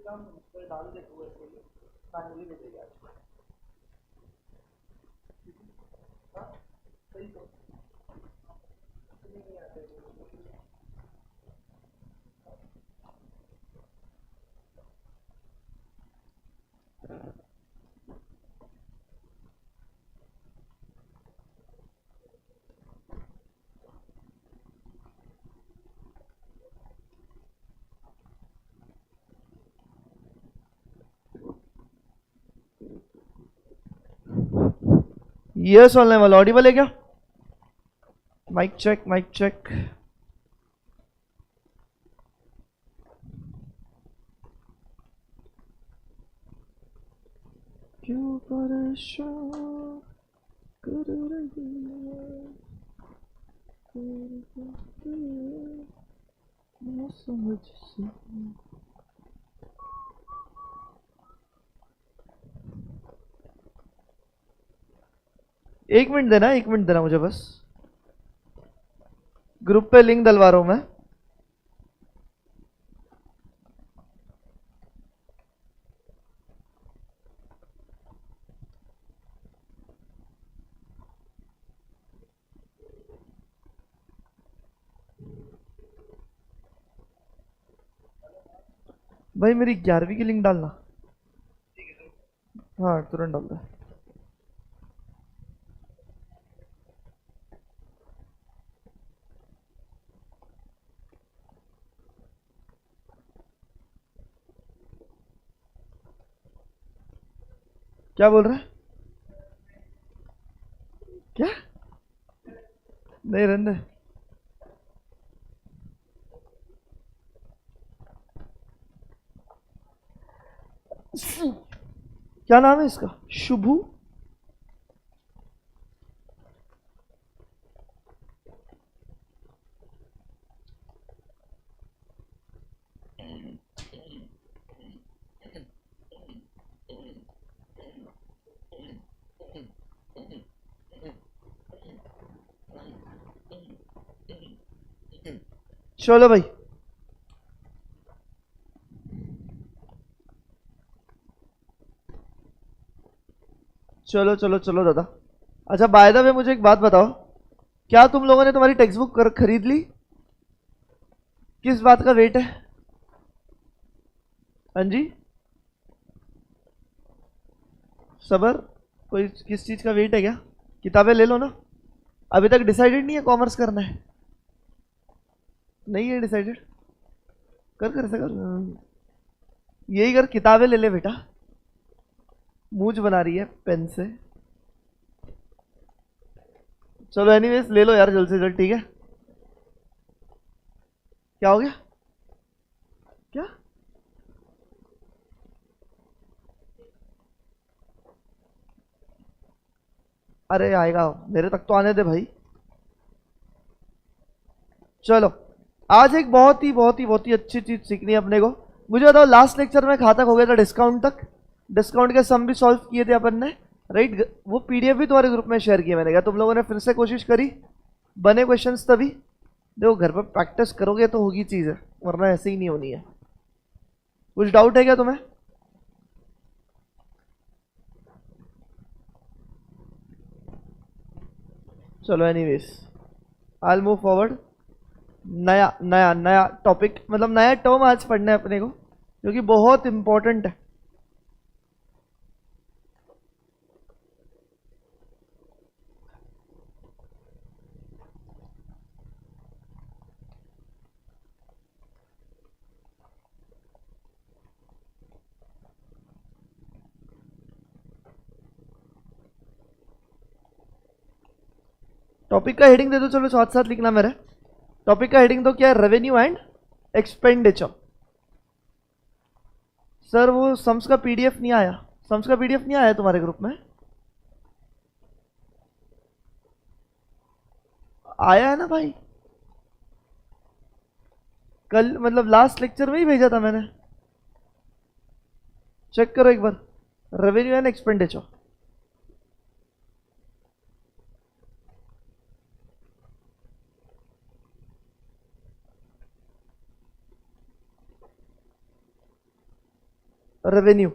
डाल दे तू ऐसे ही मैनुअली भेजेगा। हाँ सही तो नहीं आते। यस ऑनलाइन वाला ऑडिबल है क्या? Mic check mic check. क्यों परेशान कर रही है समझ से। एक मिनट देना, एक मिनट देना मुझे बस। ग्रुप पे लिंक डलवा रहा हूं मैं। भाई मेरी 11वीं की लिंक डालना। हाँ तुरंत डाल दे। क्या बोल रहा है? क्या? नहीं रहने दे। क्या नाम है इसका? शुभू। चलो भाई। चलो चलो चलो दादा। अच्छा बाय द वे मुझे एक बात बताओ, क्या तुम लोगों ने तुम्हारी टेक्स्ट बुक खरीद ली? किस बात का वेट है? हाँ जी। सबर। कोई किस चीज का वेट है क्या? किताबें ले लो ना। अभी तक डिसाइडेड नहीं है कॉमर्स करना है? नहीं है डिसाइडेड? कर कर से कर। यही कर, किताबें ले ले बेटा। मूंछ बना रही है पेन से। चलो एनीवेज ले लो यार जल्द से जल्द, ठीक है? क्या हो गया? क्या? अरे आएगा, मेरे तक तो आने दे भाई। चलो, आज एक बहुत ही अच्छी चीज सीखनी है अपने को। मुझे बताओ लास्ट लेक्चर में कहाँ तक हो गया था? डिस्काउंट तक। डिस्काउंट के सम भी सॉल्व किए थे अपन ने, राइट? वो पीडीएफ भी तुम्हारे ग्रुप में शेयर किया मैंने। क्या तुम लोगों ने फिर से कोशिश करी? बने क्वेश्चंस तभी? देखो घर पर प्रैक्टिस करोगे तो होगी चीज़ है, वरना ऐसे ही नहीं होनी है। कुछ डाउट है क्या तुम्हें? चलो anyways, I will move forward. नया नया नया टॉपिक, मतलब नया टर्म आज पढ़ना है अपने को, जो कि बहुत इंपॉर्टेंट है। टॉपिक का हेडिंग दे दो, चलो साथ साथ लिखना मेरे। टॉपिक का हेडिंग तो क्या है? Revenue and expenditure. सर वो सम्स का पीडीएफ नहीं आया। सम्स का पीडीएफ नहीं आया तुम्हारे ग्रुप में? आया है ना भाई? कल मतलब लास्ट लेक्चर में ही भेजा था मैंने। चेक करो एक बार, रेवेन्यू एंड एक्सपेंडिचर। रेवेन्यू।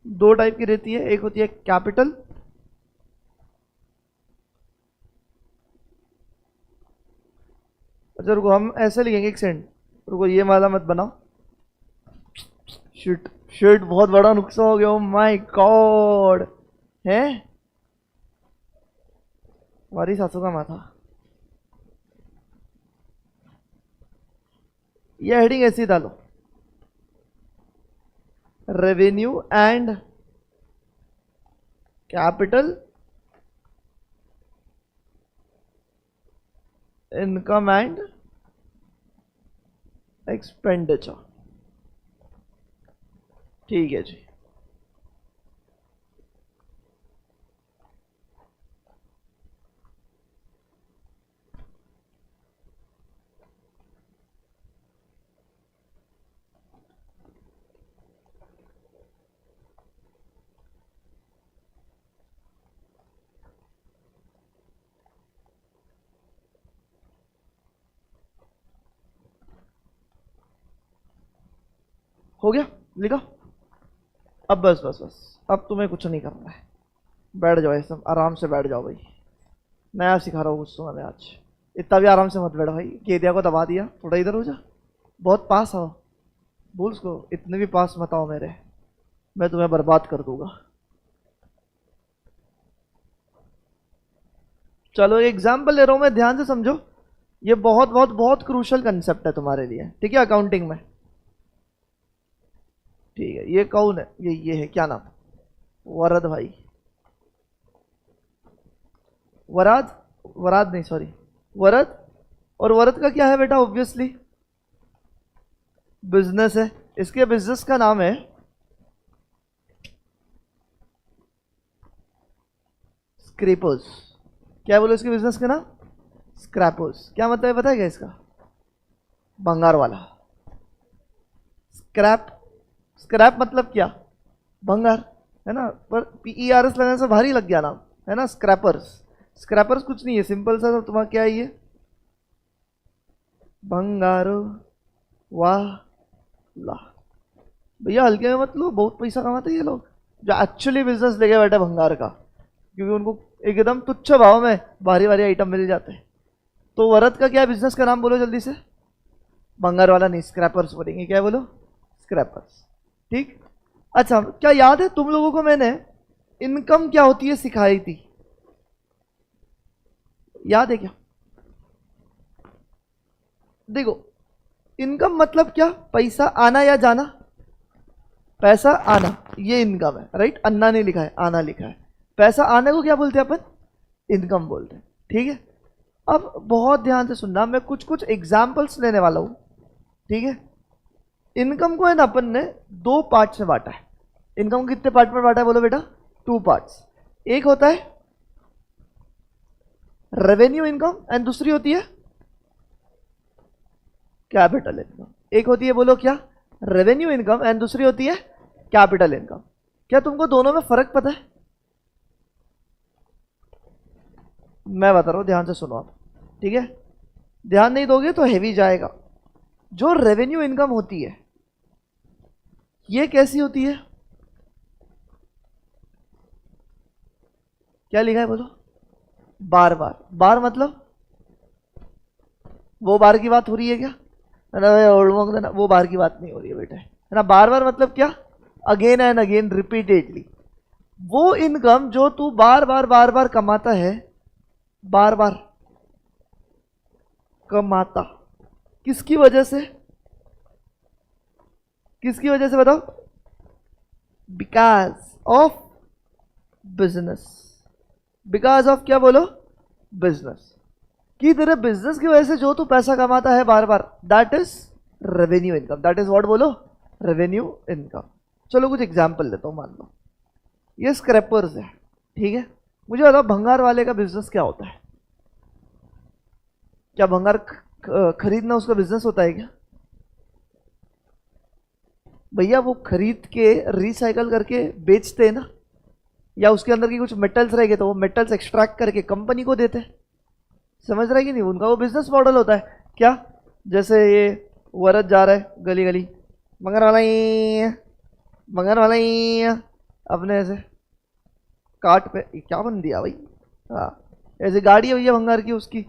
दो टाइप की रहती है, एक होती है कैपिटल, अच्छा रुको हम ऐसे लिखेंगे, एक सेकंड रुको, ये वाला मत बनाओ, शिट शिट बहुत बड़ा नुकसान हो गया, ओ माय गॉड, है हमारी सासू का माथा। ये हेडिंग ऐसी डालो, revenue and capital income and expenditure, ठीक है जी। हो गया लिखा, अब बस बस बस, अब तुम्हें कुछ नहीं करना है, बैठ जाओ ऐसे आराम से बैठ जाओ भाई, नया सिखा रहा हूँ कुछ तुम्हें आज, इतना भी आराम से मत बैठो भाई, केदिया को दबा दिया, थोड़ा इधर हो जा, बहुत पास आओ, भूल उसको, इतने भी पास मत आओ मेरे, मैं तुम्हें बर्बाद कर दूंगा। चलो एग्जाम्पल ले रहा हूं मैं, ध्यान से समझो, ये बहुत बहुत बहुत क्रूशल कंसेप्ट है तुम्हारे लिए, ठीक है, अकाउंटिंग में, ठीक है। ये कौन है, ये है क्या नाम, वरद भाई, वराद, वराद नहीं सॉरी, वरद, और वरद का क्या है बेटा, ऑब्वियसली बिजनेस है, इसके बिजनेस का नाम है स्क्रैपर्स। क्या बोलो इसके बिजनेस का नाम, स्क्रैपर्स। क्या मतलब है पता है क्या इसका, भंगार वाला, स्क्रैप, स्क्रैप मतलब क्या, भंगार, है ना, पर PERS लगाने से भारी लग गया नाम, है ना, स्क्रैपर्स। स्क्रैपर्स कुछ नहीं है, सिंपल सा, तुम्हारा क्या है ये, भंगारो वाह ला, भैया हल्के में मत लो, बहुत पैसा कमाते हैं ये लोग जो एक्चुअली बिजनेस लेके बैठे भंगार का, क्योंकि उनको एकदम तुच्छ भाव में भारी भारी आइटम मिल जाते हैं। तो वरद का क्या बिजनेस का नाम बोलो जल्दी से, भंगार वाला नहीं, स्क्रैपर्स बोलेंगे, क्या बोलो, स्क्रैपर्स, ठीक। अच्छा क्या याद है तुम लोगों को मैंने इनकम क्या होती है सिखाई थी, याद है क्या, देखो इनकम मतलब क्या, पैसा आना या जाना, पैसा आना, ये इनकम है, राइट, अन्ना नहीं लिखा है, आना लिखा है, पैसा आने को क्या बोलते हैं अपन, इनकम बोलते हैं, ठीक है। अब बहुत ध्यान से सुनना, मैं कुछ कुछ एग्जाम्पल्स लेने वाला हूं, ठीक है। इनकम को है ना अपन ने दो पार्ट्स में बांटा है, इनकम को कितने पार्ट में बांटा है बोलो बेटा, 2 पार्ट्स, एक होता है रेवेन्यू इनकम एंड दूसरी होती है कैपिटल इनकम। एक होती है बोलो क्या, रेवेन्यू इनकम एंड दूसरी होती है कैपिटल इनकम। क्या तुमको दोनों में फर्क पता है, मैं बता रहा हूं, ध्यान से सुनो आप, ठीक है, ध्यान नहीं दोगे तो हेवी जाएगा। जो रेवेन्यू इनकम होती है ये कैसी होती है, क्या लिखा है बोलो, बार बार, बार मतलब वो बार की बात हो रही है क्या, है ना, वो बार की बात नहीं हो रही है बेटा, है ना, बार बार मतलब क्या, अगेन एंड अगेन रिपीटेडली, वो इनकम जो तू बार बार कमाता है, बार बार कमाता, किसकी वजह से, किसकी वजह से बताओ, because of business, because of क्या बोलो, बिजनेस, कि तेरे बिजनेस की वजह से जो तू पैसा कमाता है बार बार, that is revenue income, that is what बोलो, रेवेन्यू इनकम। चलो कुछ एग्जांपल लेता हूं, मान लो ये स्क्रैपर्स है, ठीक है, मुझे बताओ भंगार वाले का बिजनेस क्या होता है, क्या भंगार खरीदना उसका बिजनेस होता है क्या, भैया वो खरीद के रिसाइकल करके बेचते हैं ना, या उसके अंदर की कुछ मेटल्स रह गए तो वो मेटल्स एक्सट्रैक्ट करके कंपनी को देते हैं, समझ रहा है कि नहीं? उनका वो बिजनेस मॉडल होता है क्या, जैसे ये वरद जा रहा है गली गली, मगर वाला ही, मगर वाला ही, अपने ऐसे काट पे क्या बन दिया भाई, हाँ ऐसे गाड़ी है भैया भंगार की उसकी,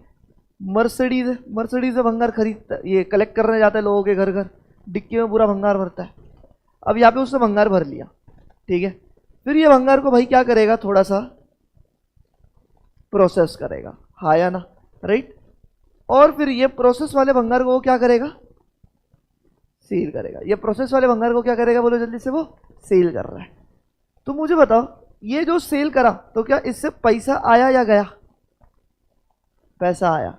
मर्सिडीज है, मर्सिडीज से भंगार खरीदता है, ये कलेक्ट करने जाता है लोगों के घर घर, डिक्की में पूरा भंगार भरता है। अब यहाँ पे उसने भंगार भर लिया, ठीक है, फिर ये भंगार को भाई क्या करेगा, थोड़ा सा प्रोसेस करेगा, हाँ या ना, राइट, और फिर ये प्रोसेस वाले भंगार को वो क्या करेगा, सेल करेगा। ये प्रोसेस वाले भंगार को क्या करेगा, बोलो जल्दी से, वो सेल कर रहा है। तो मुझे बताओ, ये जो सेल करा तो क्या इससे पैसा आया या गया? पैसा आया।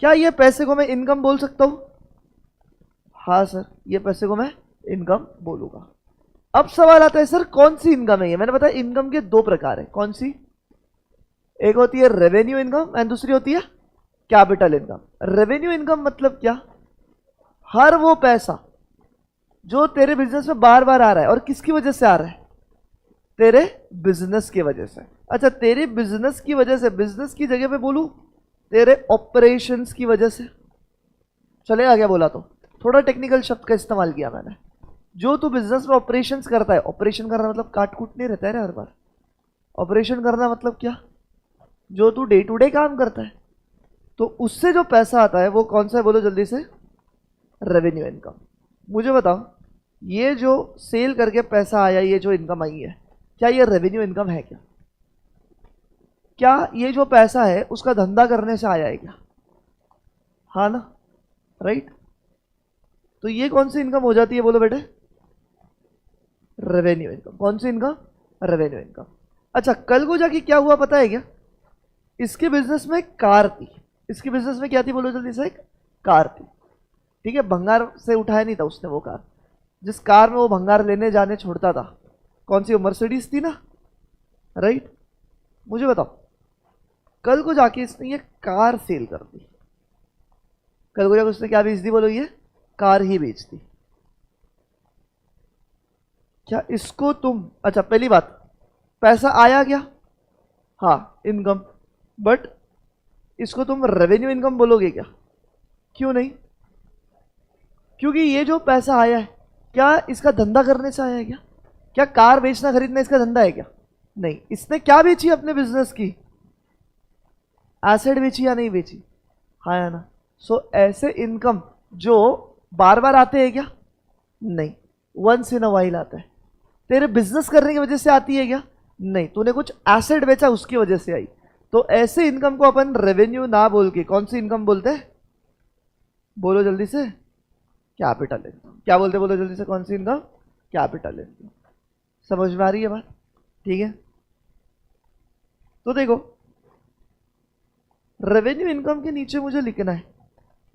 क्या ये पैसे को मैं इनकम बोल सकता हूं? हाँ सर, ये पैसे को मैं इनकम बोलूंगा। अब सवाल आता है, सर कौन सी इनकम है ये? मैंने बताया इनकम के दो प्रकार है, कौन सी? एक होती है रेवेन्यू इनकम एंड दूसरी होती है कैपिटल इनकम। रेवेन्यू इनकम मतलब क्या? हर वो पैसा जो तेरे बिजनेस में बार बार आ रहा है, और किसकी वजह से आ रहा है? तेरे बिजनेस की वजह से। अच्छा, तेरे बिजनेस की वजह से, बिजनेस की जगह पे बोलूं तेरे ऑपरेशंस की वजह से, चलेगा क्या बोला तो? थोड़ा टेक्निकल शब्द का इस्तेमाल किया मैंने। जो तू बिजनेस में ऑपरेशंस करता है, ऑपरेशन करना मतलब काट कूट नहीं रहता है हर बार। ऑपरेशन करना मतलब क्या? जो तू डे टू डे काम करता है, तो उससे जो पैसा आता है वो कौन सा है, बोलो जल्दी से? Revenue income. मुझे बताओ, ये जो सेल करके पैसा आया, ये जो इनकम आई है, क्या ये रेवेन्यू इनकम है क्या? क्या ये जो पैसा है उसका धंधा करने से आया है क्या? हाँ ना, राइट। तो ये कौन सी इनकम हो जाती है, बोलो बेटे? Revenue income. कौन सी इनकम? Revenue income. अच्छा, कल को जाके क्या हुआ पता है क्या? इसके बिजनेस में एक कार थी। इसके बिजनेस में क्या थी, बोलो जल्दी से? एक कार थी, ठीक है। भंगार से उठाया नहीं था उसने वो कार। जिस कार में वो भंगार लेने जाने छोड़ता था, कौन सी? वो मर्सिडीज थी ना, राइट। मुझे बताओ, कल को जाके इसने ये कार सेल कर दी। कल को जाके उसने क्या बेच दी, बोलो? ये कार ही बेच दी। क्या इसको तुम, अच्छा पहली बात, पैसा आया क्या? हाँ, इनकम। बट इसको तुम रेवेन्यू इनकम बोलोगे क्या? क्यों नहीं? क्योंकि ये जो पैसा आया है, क्या इसका धंधा करने से आया है क्या? क्या कार बेचना खरीदना इसका धंधा है क्या? नहीं। इसने क्या बेची अपने बिजनेस की? एसेट बेची या नहीं बेची? हाँ या ना? सो ऐसे इनकम जो बार बार आते हैं क्या? नहीं, वंस इन अ वाइल आता है। तेरे बिजनेस करने की वजह से आती है क्या? नहीं, तूने कुछ एसेट बेचा उसकी वजह से आई। तो ऐसे इनकम को अपन रेवेन्यू ना बोल के कौन सी इनकम बोलते हैं, बोलो जल्दी से? Capital income. क्या बोलते, बोलो जल्दी से? कौन सी इनकम? Capital income. समझ में आ रही है बात? ठीक है, तो देखो, रेवेन्यू इनकम के नीचे मुझे लिखना है,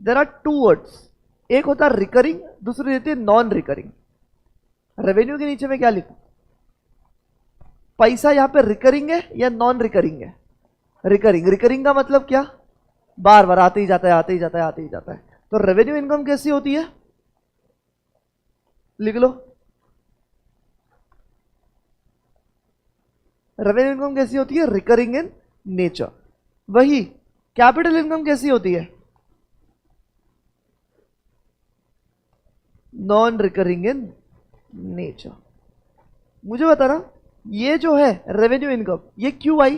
देर आर टू वर्ड्स। एक होता है रिकरिंग, दूसरी रहती है नॉन रिकरिंग। रेवेन्यू के नीचे में क्या लिखूं? पैसा यहां पे रिकरिंग है या नॉन रिकरिंग है? रिकरिंग। रिकरिंग का मतलब क्या? बार बार आते ही जाता है, आते ही जाता है, आते ही जाता है। तो रेवेन्यू इनकम कैसी होती है, लिख लो। रेवेन्यू इनकम कैसी होती है? Recurring in nature. वही कैपिटल इनकम कैसी होती है? Non recurring in nature. मुझे बता रहा, ये जो है रेवेन्यू इनकम, ये क्यों आई?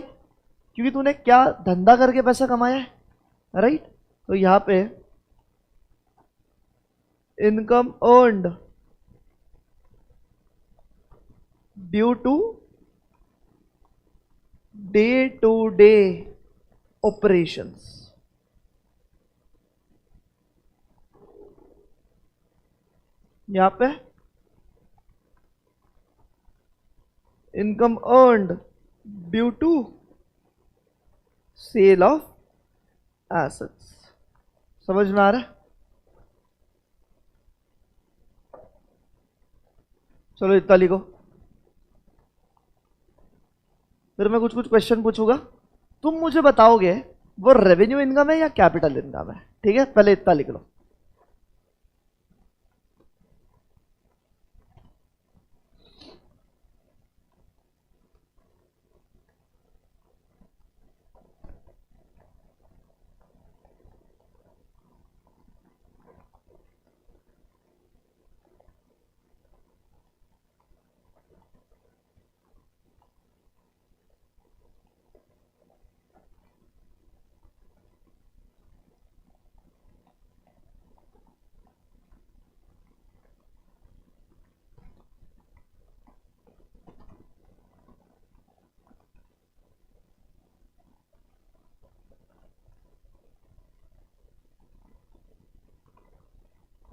क्योंकि तूने क्या धंधा करके पैसा कमाया है, राइट। तो यहां पे income earned due to day to day operations. यहां पे income earned due to sale of assets. समझ में आ रहा है? चलो इतना लिखो, फिर मैं कुछ कुछ क्वेश्चन पूछूंगा, तुम मुझे बताओगे वो रेवेन्यू इनकम है या कैपिटल इनकम है। ठीक है, पहले इतना लिख लो।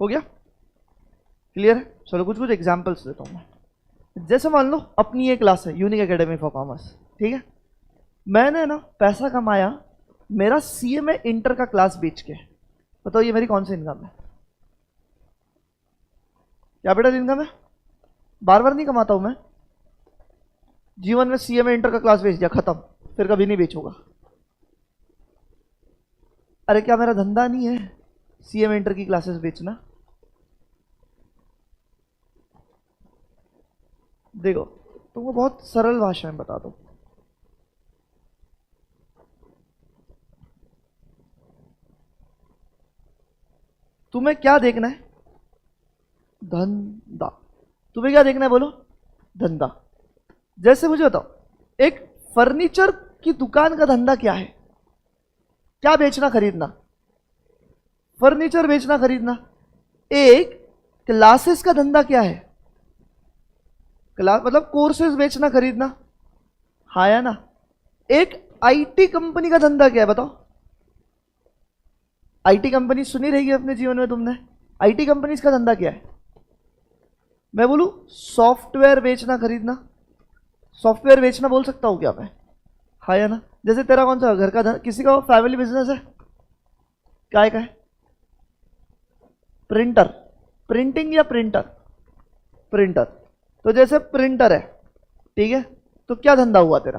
हो गया? क्लियर है? चलो कुछ कुछ एग्जाम्पल्स देता हूँ मैं। जैसे मान लो अपनी ये क्लास है यूनिक एकेडमी फॉर कॉमर्स, ठीक है? मैंने ना पैसा कमाया मेरा सीएमए इंटर का क्लास बेच के। बताओ ये मेरी कौन सी इनकम है? कैपिटल इनकम है। बार बार नहीं कमाता हूं मैं। जीवन में सीएमए इंटर का क्लास बेच दिया, खत्म, फिर कभी नहीं बेचूंगा। अरे क्या मेरा धंधा नहीं है सीएमए इंटर की क्लासेस बेचना? देखो तुमको बहुत सरल भाषा में बता दो, तुम्हें क्या देखना है? धंधा। तुम्हें क्या देखना है बोलो? धंधा। जैसे मुझे बताओ, एक फर्नीचर की दुकान का धंधा क्या है? क्या बेचना खरीदना? फर्नीचर बेचना खरीदना। एक क्लासेस का धंधा क्या है? क्लास मतलब कोर्सेज बेचना खरीदना, हाँ या ना? एक आईटी कंपनी का धंधा क्या है बताओ? आईटी कंपनी सुनी रहेगी अपने जीवन में तुमने। आईटी कंपनीज का धंधा क्या है? मैं बोलूं सॉफ्टवेयर बेचना खरीदना। सॉफ्टवेयर बेचना बोल सकता हूं क्या मैं? हाँ या ना? जैसे तेरा कौन सा घर का किसी का फैमिली बिजनेस है, क्या है? प्रिंटर, प्रिंटिंग या प्रिंटर? प्रिंटर। तो जैसे प्रिंटर है, ठीक है, तो क्या धंधा हुआ तेरा?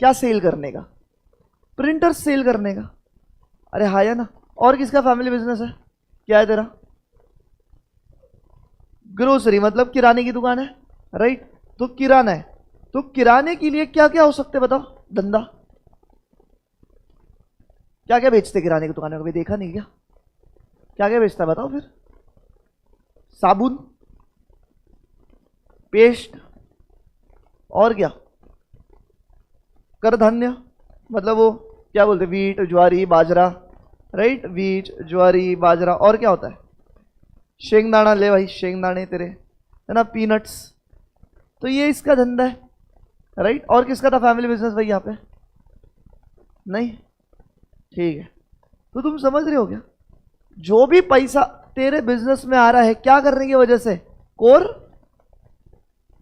क्या सेल करने का? प्रिंटर सेल करने का। अरे हाँ या ना? और किसका फैमिली बिजनेस है? क्या है तेरा? ग्रोसरी मतलब किराने की दुकान है, राइट? तो किराना है, तो किराने के लिए क्या क्या हो सकते बताओ धंधा? क्या क्या बेचते किराने की दुकान में? कभी देखा नहीं क्या? क्या क्या बेचता है बताओ फिर? साबुन, पेस्ट, और क्या? करधान्य मतलब वो क्या बोलते, वीट ज्वारी बाजरा, राइट? वीट ज्वारी बाजरा। और क्या होता है? शेंगदाना, ले भाई शेंगदाने तेरे, है ना? पीनट्स। तो ये इसका धंधा है, राइट? और किसका था फैमिली बिजनेस भाई यहाँ पे? नहीं, ठीक है। तो तुम समझ रहे हो क्या? जो भी पैसा तेरे बिजनेस में आ रहा है क्या करने की वजह से? कोर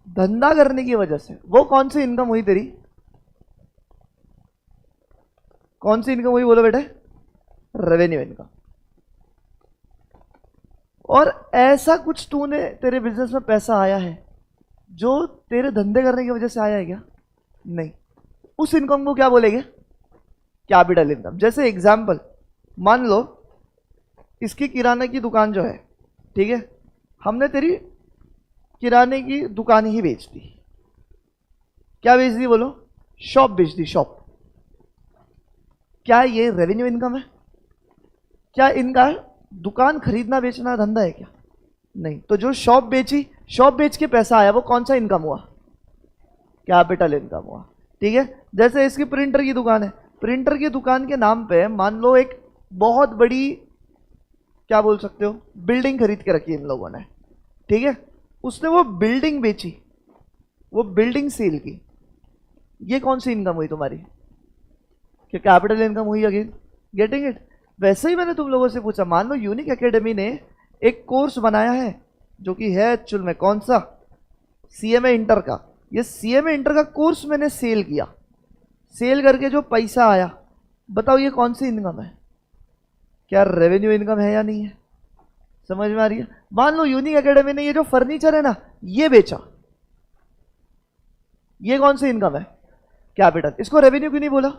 धंधा करने की वजह से। वो कौन सी इनकम हुई तेरी? कौन सी इनकम हुई बोलो बेटे? Revenue income. और ऐसा कुछ तूने तेरे बिजनेस में पैसा आया है जो तेरे धंधे करने की वजह से आया है क्या? नहीं। उस इनकम को क्या बोलेंगे? Capital income. जैसे एग्जांपल मान लो इसकी किराने की दुकान जो है, ठीक है, हमने तेरी किराने की दुकान ही बेच दी। क्या बेच दी बोलो? शॉप बेच दी, शॉप। क्या ये रेवेन्यू इनकम है? क्या इनका दुकान खरीदना बेचना धंधा है क्या? नहीं। तो जो शॉप बेची, शॉप बेच के पैसा आया, वो कौन सा इनकम हुआ? कैपिटल इनकम हुआ, ठीक है। जैसे इसकी प्रिंटर की दुकान है, प्रिंटर की दुकान के नाम पे मान लो एक बहुत बड़ी, क्या बोल सकते हो, बिल्डिंग खरीद के रखी इन लोगों ने, ठीक है। उसने वो बिल्डिंग बेची, वो बिल्डिंग सेल की। ये कौन सी इनकम हुई तुम्हारी? क्या कैपिटल इनकम हुई? Again getting it? वैसे ही मैंने तुम लोगों से पूछा, मान लो यूनिक एकेडमी ने एक कोर्स बनाया है जो कि है एक्चुअल में कौन सा? सीएमए इंटर का। ये सीएमए इंटर का कोर्स मैंने सेल किया, सेल करके जो पैसा आया, बताओ ये कौन सी इनकम है? क्या रेवेन्यू इनकम है या नहीं है? समझ में आ रही है? मान लो यूनिक एकेडमी ने ये जो फर्नीचर है ना, ये बेचा, ये कौन सी इनकम है? कैपिटल। इसको रेवेन्यू क्यों नहीं बोला?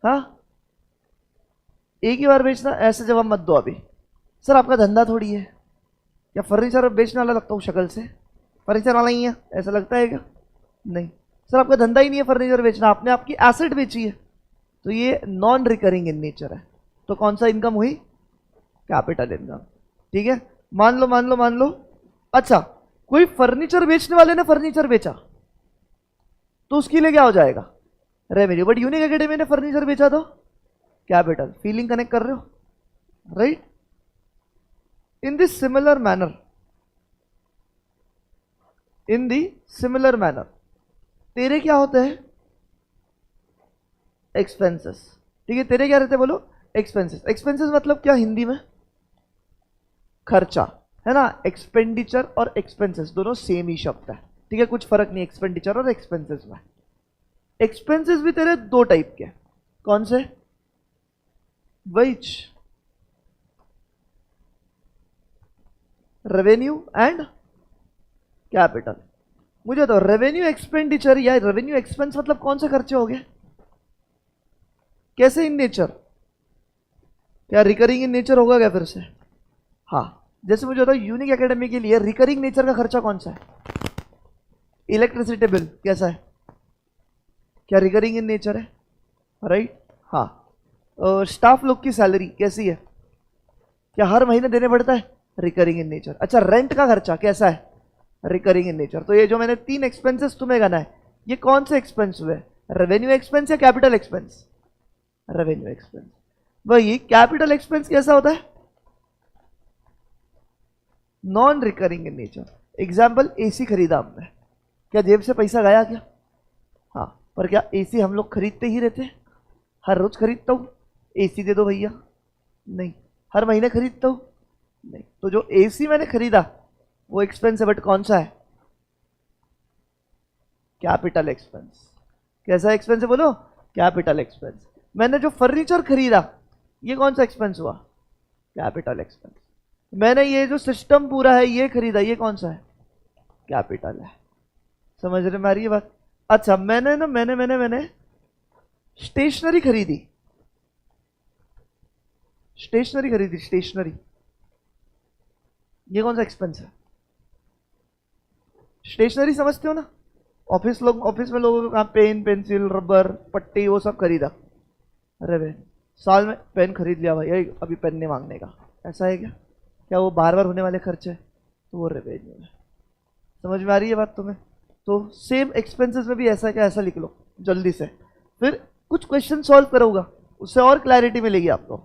हाँ, एक ही बार बेचना, ऐसे जवाब मत दो अभी। सर आपका धंधा थोड़ी है, क्या फर्नीचर बेचने वाला लगता हूँ शक्ल से? फर्नीचर वाला ही है ऐसा लगता है क्या? नहीं सर, आपका धंधा ही नहीं है फर्नीचर बेचना, आपने आपकी एसेट बेची है, तो ये नॉन रिकरिंग इन नेचर है। तो कौन सा इनकम हुई? कैपिटल इनकम, ठीक है। मान लो अच्छा कोई फर्नीचर बेचने वाले ने फर्नीचर बेचा, तो उसके लिए क्या हो जाएगा? रेवेन्यू। बट यूनिक एकेडमी ने फर्नीचर बेचा तो कैपिटल। फीलिंग कनेक्ट कर रहे हो, right? In this similar manner, in the similar manner तेरे क्या होते हैं? एक्सपेंसेस, ठीक है। तेरे क्या रहते हैं बोलो? एक्सपेंसेस। एक्सपेंसेस मतलब क्या हिंदी में? खर्चा, है ना। एक्सपेंडिचर और एक्सपेंसेस दोनों सेम ही शब्द है, ठीक है, कुछ फर्क नहीं एक्सपेंडिचर और एक्सपेंसेस में। एक्सपेंसेस भी तेरे दो टाइप के, कौन से? Ways, revenue and capital. मुझे तो रेवेन्यू एक्सपेंडिचर या रेवेन्यू एक्सपेंस मतलब कौन से खर्चे हो गए, कैसे इन नेचर, क्या रिकरिंग इन नेचर होगा क्या फिर से? हाँ, जैसे मुझे बताओ यूनिक एकेडमी के लिए रिकरिंग नेचर का खर्चा कौन सा है? इलेक्ट्रिसिटी बिल कैसा है, क्या रिकरिंग इन नेचर है? राइट, हाँ। स्टाफ लोग की सैलरी कैसी है, क्या हर महीने देने पड़ता है? Recurring in nature. अच्छा, रेंट का खर्चा कैसा है? Recurring in nature. तो ये जो मैंने 3 एक्सपेंसेस तुम्हें कहना है, ये कौन से एक्सपेंस हुए? रेवेन्यू एक्सपेंस या कैपिटल एक्सपेंस? Revenue expense. वही कैपिटल एक्सपेंस कैसा होता है? Non recurring in nature. Example, AC खरीदा हमने, क्या जेब से पैसा गया क्या? हाँ, पर क्या एसी हम लोग खरीदते ही रहते हैं? हर रोज खरीदता हूं एसी दे दो भैया? नहीं। हर महीने खरीदता हूं? नहीं। तो जो एसी मैंने खरीदा वो एक्सपेंस है, बट कौन सा है? Capital expense. कैसा एक्सपेंस है बोलो? Capital expense. मैंने जो फर्नीचर खरीदा ये कौन सा एक्सपेंस हुआ? Capital expense. मैंने ये जो सिस्टम पूरा है ये खरीदा, ये कौन सा है? कैपिटल है। समझ रहे में आ रही है बात? अच्छा, मैंने स्टेशनरी खरीदी, स्टेशनरी, ये कौन सा एक्सपेंस है? स्टेशनरी समझते हो ना, ऑफिस में लोगों को कहा पेन, पेंसिल, रबर, पट्टी, वो सब खरीदा। अरे साल में पेन खरीद लिया भाई, अभी पेन नहीं मांगने का, ऐसा है क्या? क्या वो बार बार होने वाले खर्चे? तो वो रेवेन्यू है। समझ में आ रही है बात तुम्हें? तो सेम एक्सपेंसेस में भी ऐसा क्या, ऐसा लिख लो जल्दी से, फिर कुछ क्वेश्चन सॉल्व करूंगा, उससे और क्लैरिटी मिलेगी आपको।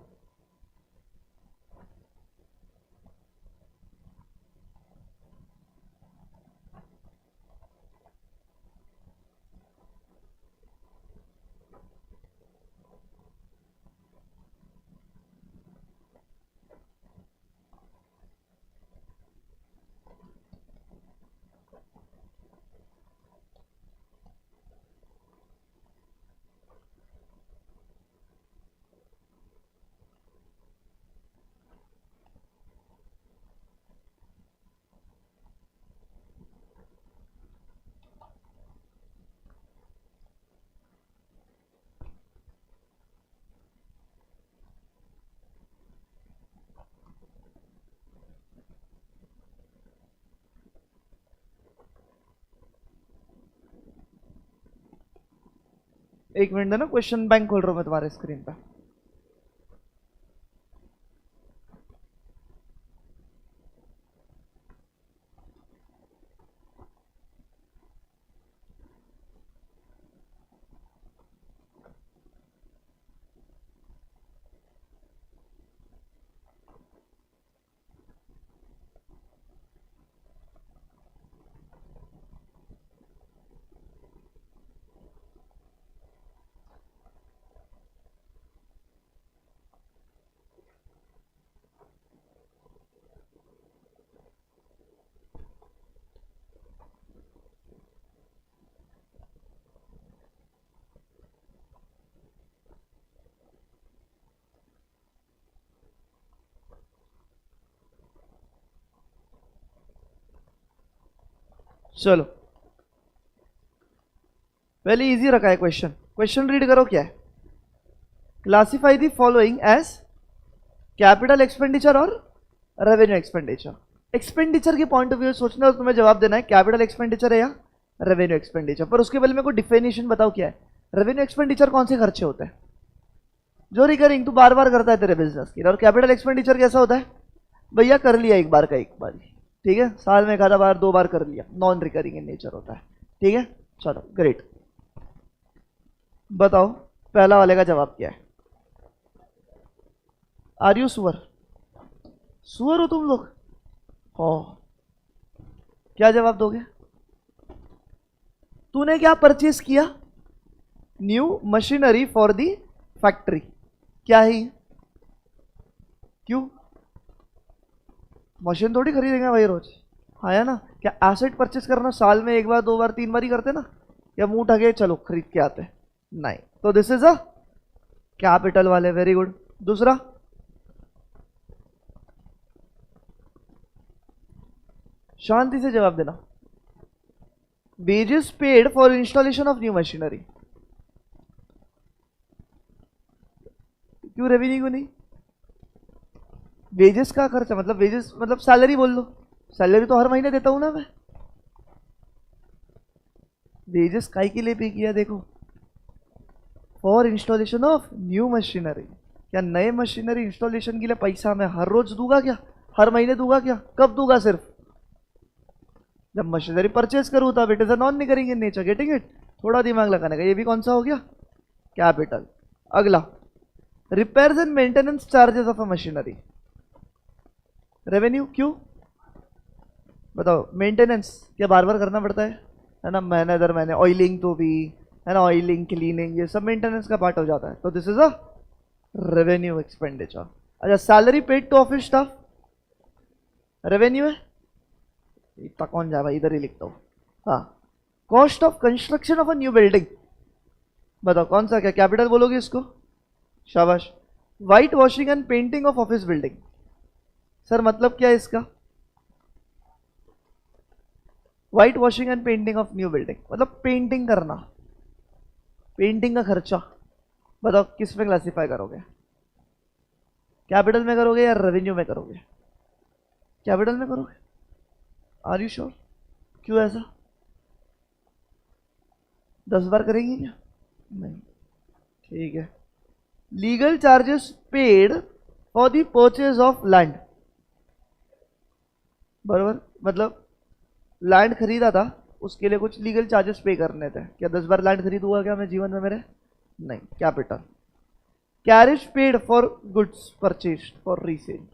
एक मिनट देना, क्वेश्चन बैंक खोल रहा हूं मैं तुम्हारे स्क्रीन पे। चलो, पहले इजी रखा है क्वेश्चन। क्वेश्चन रीड करो, क्या है? Classify the following as capital expenditure और रेवेन्यू एक्सपेंडिचर। एक्सपेंडिचर के पॉइंट ऑफ व्यू सोचना तो तुम्हें जवाब देना है कैपिटल एक्सपेंडिचर है या रेवेन्यू एक्सपेंडिचर। पर उसके पहले मेरे को डिफिनेशन बताओ क्या है। रेवेन्यू एक्सपेंडिचर कौन से खर्चे होते हैं? जो रिकरिंग तू बार बार करता है तेरे बिजनेस की। और कैपिटल एक्सपेंडिचर कैसा होता है? भैया कर लिया एक बार का एक बार ही, ठीक है, साल में एक आधा बार 2 बार कर लिया, नॉन रिकरिंग इन नेचर होता है, ठीक है। चलो ग्रेट, बताओ पहला वाले का जवाब क्या है? आर यू सुअर? सुअर हो तुम लोग? हो, क्या जवाब दोगे? तूने क्या परचेज किया? New machinery for the factory. क्या है ये? क्यों? मशीन थोड़ी खरीदेंगे भाई रोज, हाँ है ना। क्या एसेट परचेस करना साल में एक बार, दो बार, तीन बार ही करते ना, या मुंह ठगे चलो खरीद के आते, नहीं। तो दिस इज अ कैपिटल वाले, वेरी गुड। दूसरा, शांति से जवाब देना। Wages paid for installation of new machinery, क्यों रेवेन्यू क्यों नहीं? वेजेस का खर्चा मतलब, वेजेस मतलब सैलरी बोल लो, सैलरी तो हर महीने देता हूं ना मैं। वेजेस काय के लिए पे किया देखो, for installation of new machinery. क्या नए मशीनरी इंस्टॉलेशन के लिए पैसा मैं हर रोज दूंगा क्या, हर महीने दूंगा क्या, कब दूंगा? सिर्फ जब मशीनरी परचेज करूं तब। It is a non recurring in nature, getting it? थोड़ा दिमाग लगाने का। ये भी कौन सा हो गया? कैपिटल। अगला, repairs and maintenance charges of a machinery, revenue. क्यों बताओ? मेंटेनेंस क्या बार बार करना पड़ता है ना, महीने दर महीने, ऑयलिंग तो भी है ना, ऑयलिंग, क्लीनिंग, ये सब मेंटेनेंस का पार्ट हो जाता है। तो this is a revenue expenditure. अच्छा, salary paid to office staff, revenue है? इतना कौन जाए भाई, इधर ही लिखता हूँ। हाँ, cost of construction of a new building, बताओ कौन सा, क्या कैपिटल बोलोगे इसको? शाबाश। White washing and painting of office building, sir मतलब क्या है इसका? White washing and painting of new building मतलब पेंटिंग करना, पेंटिंग का खर्चा। बताओ किस में क्लासिफाई करोगे? कैपिटल में करोगे या रेवेन्यू में करोगे? कैपिटल में करोगे? Are you sure? क्यों ऐसा? 10 बार करेंगे क्या? नहीं, ठीक है। Legal charges paid for the purchase of land, बराबर, मतलब लैंड खरीदा था, उसके लिए कुछ लीगल चार्जेस पे करने थे। क्या 10 बार लैंड खरीदूंगा क्या मैं जीवन में मेरे? नहीं, capital. Carriage paid for goods purchased for resale,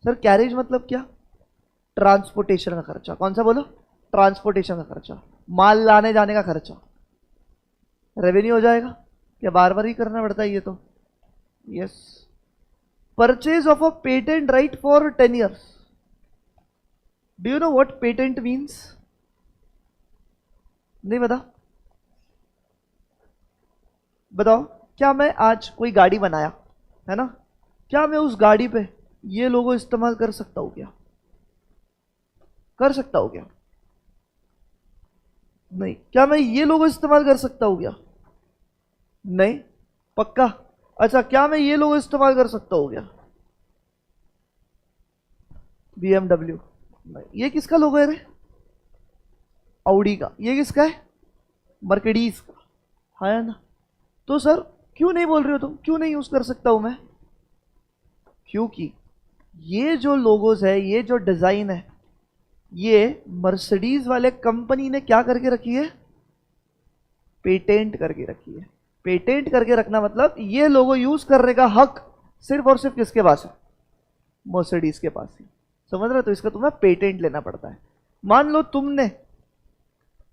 sir carriage मतलब क्या? ट्रांसपोर्टेशन का खर्चा। कौन सा बोलो? ट्रांसपोर्टेशन का खर्चा, माल लाने जाने का खर्चा, रेवेन्यू हो जाएगा। क्या बार बार ही करना पड़ता है ये तो? Yes. Purchase of a patent right for 10 years, do you know what patent means? नहीं पता? बताओ, क्या मैं आज कोई गाड़ी बनाया है ना, क्या मैं उस गाड़ी पे ये लोगो इस्तेमाल कर सकता हूं क्या? कर सकता हूं क्या? नहीं। क्या मैं ये लोगो इस्तेमाल कर सकता हूं क्या? नहीं। पक्का? अच्छा, क्या मैं ये लोगो इस्तेमाल कर सकता हूं क्या? BMW? नहीं। ये किसका लोगो है रे? ऑडी का। ये किसका है? मर्सिडीज का, है ना। तो सर क्यों नहीं बोल रहे हो तुम, क्यों नहीं यूज कर सकता हूं मैं? क्योंकि ये जो लोगोस है, ये जो डिजाइन है, ये मर्सिडीज वाले कंपनी ने क्या करके रखी है? पेटेंट करके रखी है। पेटेंट करके रखना मतलब ये लोगो यूज करने का हक सिर्फ और सिर्फ किसके पास है? मर्सिडीज के पास ही। समझ रहे हो? तो इसका तुम्हें पेटेंट लेना पड़ता है। मान लो तुमने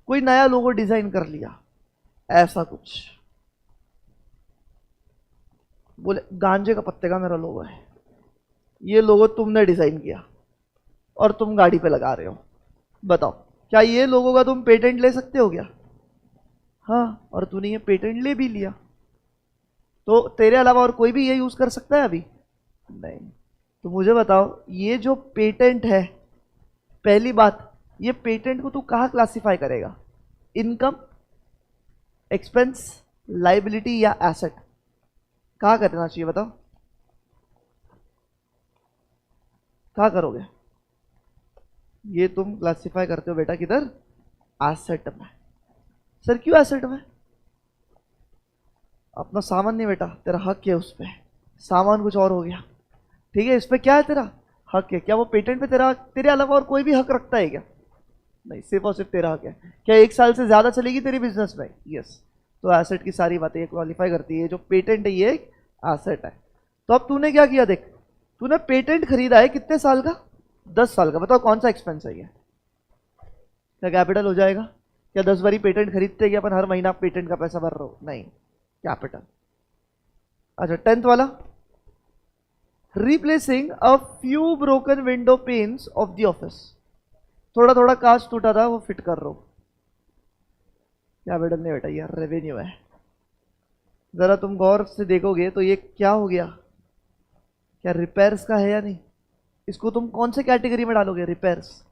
कोई नया लोगो डिजाइन कर लिया, ऐसा कुछ, बोले गांजे का पत्ते का मेरा लोगो है, ये लोगो तुमने डिजाइन किया और तुम गाड़ी पे लगा रहे हो, बताओ क्या ये लोगों का तुम पेटेंट ले सकते हो क्या? हाँ, और तूने ये पेटेंट ले भी लिया, तो तेरे अलावा और कोई भी ये यूज कर सकता है अभी? नहीं। तो मुझे बताओ, ये जो पेटेंट है, पहली बात, ये पेटेंट को तू कहाँ क्लासिफाई करेगा? इनकम, एक्सपेंस, लाइबिलिटी या एसेट? कहाँ करना चाहिए बताओ? कहाँ करोगे? ये तुम क्लासिफाई करते हो बेटा किधर? एसेट में। सर क्यों एसेट में? अपना सामान नहीं बेटा, तेरा हक है उस पर, सामान कुछ और हो गया, ठीक है? इस पे क्या है? तेरा हक है। क्या वो पेटेंट पे तेरे अलावा और कोई भी हक रखता है क्या? नहीं, सिर्फ और सिर्फ तेरा हक है। क्या 1 साल से ज्यादा चलेगी तेरी बिजनेस में? यस। तो एसेट की सारी बातें ये क्वालिफाई करती है। जो पेटेंट है ये एक एसेट है। तो अब तूने क्या किया देख, तूने पेटेंट खरीदा है कितने साल का? 10 साल का। बताओ कौन सा एक्सपेंस है ये? क्या कैपिटल हो जाएगा? क्या 10 बारी पेटेंट खरीदते हैं कि अपन हर महीना पेटेंट का पैसा भर रहे हो? नहीं, कैपिटल। अच्छा, 10th वाला replacing a few broken window pains of the office. थोड़ा थोड़ा कांच टूटा था, वो फिट कर रहा हूं। कैपिटल नहीं बेटा, ये रेवेन्यू है। जरा तुम गौर से देखोगे तो ये क्या हो गया, क्या रिपेयर्स का है या नहीं? इसको तुम कौन से कैटेगरी में डालोगे? रिपेयर्स।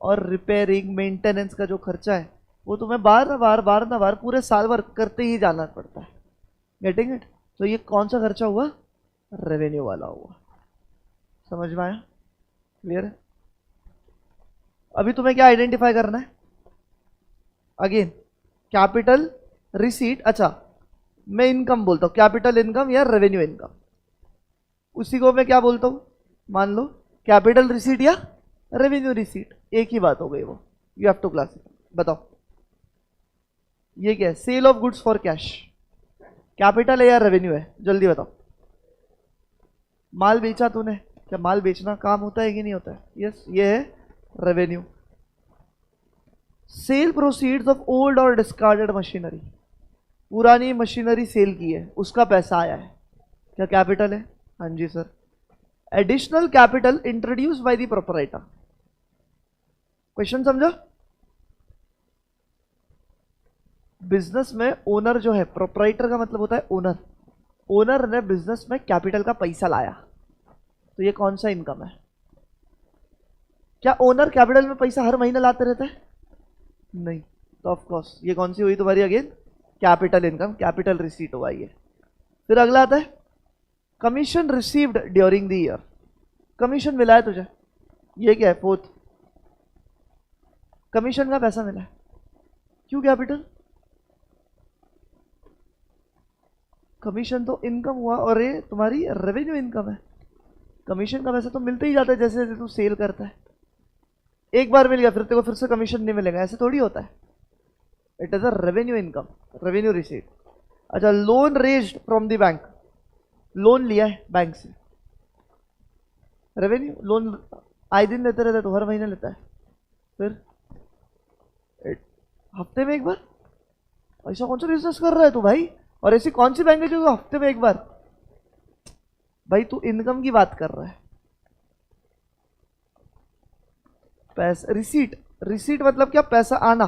और रिपेयरिंग मेंटेनेंस का जो खर्चा है वो तुम्हें बार ना बार पूरे साल भर करते ही जाना पड़ता है। Getting it? तो ये कौन सा खर्चा हुआ? रेवेन्यू वाला हुआ। समझ में आया? क्लियर है? अभी तुम्हें क्या आइडेंटिफाई करना है? Again capital receipt. अच्छा, मैं इनकम बोलता हूं, कैपिटल इनकम या रेवेन्यू इनकम। उसी को मैं क्या बोलता हूं? मान लो कैपिटल रिसीट या रेवेन्यू रिसीट, एक ही बात हो गई वो। You have to classify. बताओ ये क्या है? Sale of goods for cash, capital है या रेवेन्यू है? जल्दी बताओ। माल बेचा तूने, क्या माल बेचना काम होता है कि नहीं होता है? यस, ये है revenue. Sale proceeds of old और डिस्कार्डेड मशीनरी, पुरानी मशीनरी सेल की है, उसका पैसा आया है, क्या कैपिटल है? हाँ जी sir. Additional capital introduce by the proprietor. Question समझो? बिजनेस में ओनर जो है, प्रोपराइटर का मतलब होता है ओनर। ओनर ने बिजनेस में कैपिटल का पैसा लाया, तो ये कौन सा इनकम है? क्या ओनर कैपिटल में पैसा हर महीने लाते रहते हैं? नहीं। तो ऑफ कोर्स ये कौन सी हुई तुम्हारी? Again capital income, capital receipt हुआ ये। फिर अगला आता है commission received during the year. Commission मिला है तुझे, ये क्या है? फोर्थ, कमीशन का पैसा मिला है, क्यों कैपिटल? कमीशन तो इनकम हुआ और ये तुम्हारी रेवेन्यू इनकम है। कमीशन का पैसा तो मिलते ही जाता है जैसे जैसे तू सेल करता है। एक बार मिल गया फिर तेरे को फिर से कमीशन नहीं मिलेगा, ऐसे थोड़ी होता है। It is a revenue income, revenue receipt. अच्छा, loan raised from the bank, loan लिया है बैंक से, रेवेन्यू। लोन आए दिन लेते रहता है तो हर महीने लेता है। फिर हफ्ते में एक बार? ऐसा कौन सा बिजनेस कर रहा है तू भाई? और ऐसी कौन सी बैंक है जो हफ्ते में एक बार? भाई तू इनकम की बात कर रहा है। पैसा रिसीट, रिसीट मतलब क्या? पैसा आना।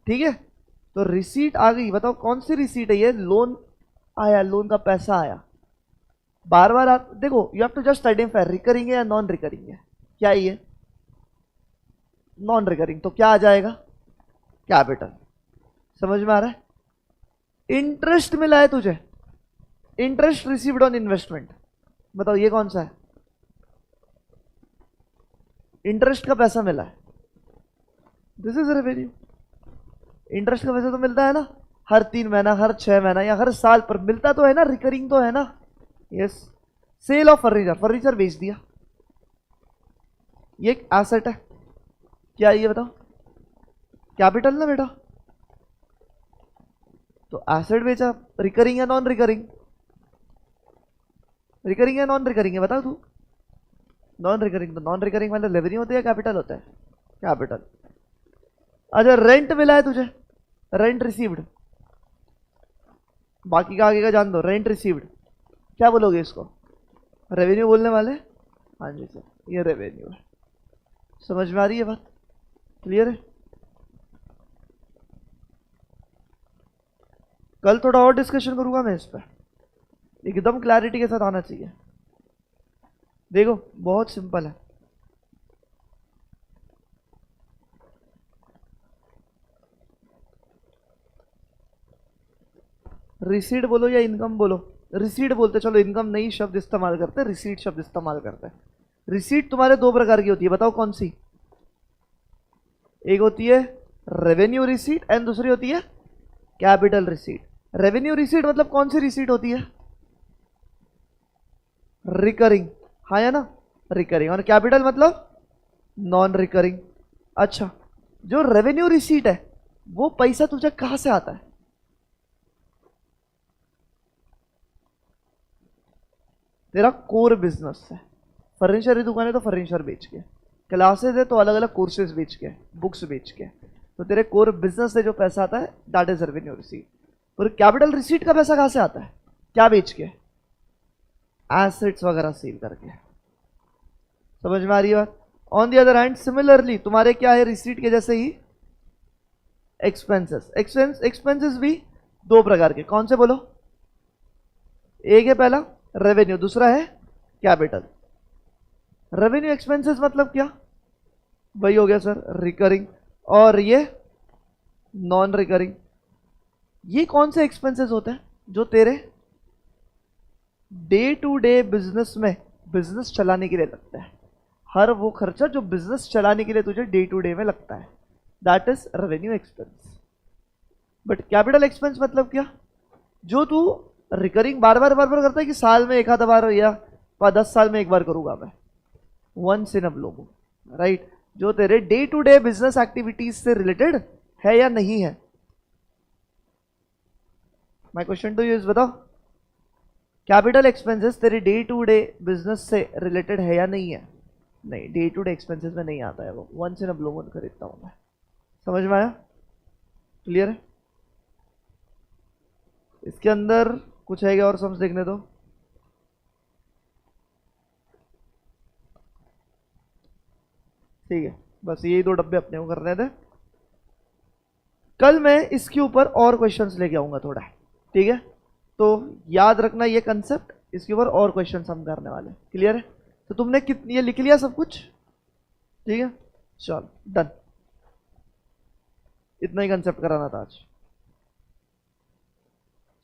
ठीक है, तो रिसीट आ गई। बताओ कौन सी रिसीट है ये? लोन आया, लोन का पैसा आया। बार बार देखो, you have to just identify recurring है या नॉन रिकरिंग है। क्या ये? नॉन रिकरिंग, तो क्या आ जाएगा? कैपिटल। समझ में आ रहा है? इंटरेस्ट मिला है तुझे, इंटरेस्ट रिसीव्ड ऑन इन्वेस्टमेंट। बताओ ये कौन सा है? इंटरेस्ट का पैसा मिला है, दिस इज रेवेन्यू। इंटरेस्ट का पैसा तो मिलता है ना, हर 3 महीना, हर 6 महीना या हर साल पर मिलता तो है ना, रिकरिंग तो है ना। Yes. Sale of furniture, furniture बेच दिया, ये एक एसेट है। क्या ये बताओ? कैपिटल ना बेटा। तो एसेट बेचा, रिकरिंग या नॉन रिकरिंग? रिकरिंग या नॉन रिकरिंग है? बताओ तू। नॉन रिकरिंग, तो नॉन रिकरिंग मतलब रेवेन्यू होता है या कैपिटल होता है? कैपिटल। अच्छा, रेंट मिला है तुझे, रेंट रिसीव्ड। बाकी का आगे का जान दो, रेंट रिसीव्ड क्या बोलोगे इसको? रेवेन्यू बोलने वाले? हाँ जी सर, ये रेवेन्यू है। समझ में आ रही है बात? क्लियर है? कल थोड़ा और डिस्कशन करूंगा मैं इस पर, एकदम क्लैरिटी के साथ आना चाहिए। देखो बहुत सिंपल है। रिसीट बोलो या इनकम बोलो? रिसीट बोलते, चलो इनकम नहीं शब्द इस्तेमाल करते, रिसीट शब्द इस्तेमाल करते हैं। रिसीट तुम्हारे 2 प्रकार की होती है, बताओ कौन सी? एक होती है रेवेन्यू रिसीट एंड दूसरी होती है कैपिटल रिसीट। रेवेन्यू रिसीट मतलब कौन सी रिसीट होती है? रिकरिंग, हाँ या ना? रिकरिंग। और कैपिटल मतलब नॉन रिकरिंग। अच्छा, जो रेवेन्यू रिसीट है वो पैसा तुझे कहां से आता है? तेरा कोर बिजनेस है। फर्नीचर की दुकान है तो फर्नीचर बेच के, क्लासेस है तो अलग अलग कोर्सेज बेच के, बुक्स बेच के, तो तेरे कोर बिजनेस से जो पैसा आता है दैट इज रेवेन्यू रिसीट। और कैपिटल रिसीट का पैसा कहां से आता है? क्या बेच के? एसेट्स वगैरह सेल करके। समझ में आ रही है बात? On the other hand similarly तुम्हारे क्या है, रिसीट के जैसे ही एक्सपेंसेस। एक्सपेंसेस भी दो प्रकार के, कौन से बोलो? एक है पहला रेवेन्यू, दूसरा है कैपिटल। रेवेन्यू एक्सपेंसेस मतलब क्या? वही हो गया सर रिकरिंग, और ये नॉन रिकरिंग। ये कौन से एक्सपेंसेस होते हैं? जो तेरे डे टू डे बिजनेस में, बिजनेस चलाने के लिए लगता है। हर वो खर्चा जो बिजनेस चलाने के लिए तुझे डे टू डे में लगता है, that is revenue expense. But capital expense मतलब क्या? जो तू रिकरिंग बार बार करता है कि साल में एक आधा बार या 10 साल में एक बार करूंगा मैं, once in a blue moon, right? जो तेरे day to day business activities से रिलेटेड है या नहीं है। My question to you is, बताओ कैपिटल एक्सपेंसेस तेरे डे टू डे बिजनेस से रिलेटेड है या नहीं है? नहीं, डे टू डे एक्सपेंसेस में नहीं आता है वो, once in a blue moon खरीदता हूं मैं। समझ में आया? क्लियर है? इसके अंदर कुछ है क्या और सम्स देखने दो। ठीक है, बस यही दो डब्बे अपने को करने थे। कल मैं इसके ऊपर और क्वेश्चंस लेके आऊंगा थोड़ा, ठीक है? तो याद रखना ये कंसेप्ट, इसके ऊपर और क्वेश्चंस हम करने वाले। क्लियर है? तो तुमने कितनी ये लिख लिया सब कुछ? ठीक है, चलो डन। इतना ही कंसेप्ट कराना था आज।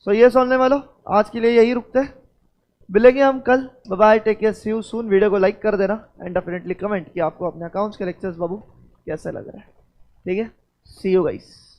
सो ये सोचने वालों, आज के लिए यही रुकते हैं, मिलेंगे हम कल। Bye bye, take care, see you soon. Video को लाइक कर देना एंड डेफिनेटली कमेंट कि आपको अपने अकाउंट्स के लेक्चर्स बाबू कैसे लग रहा है। ठीक है, सी यू गाइस।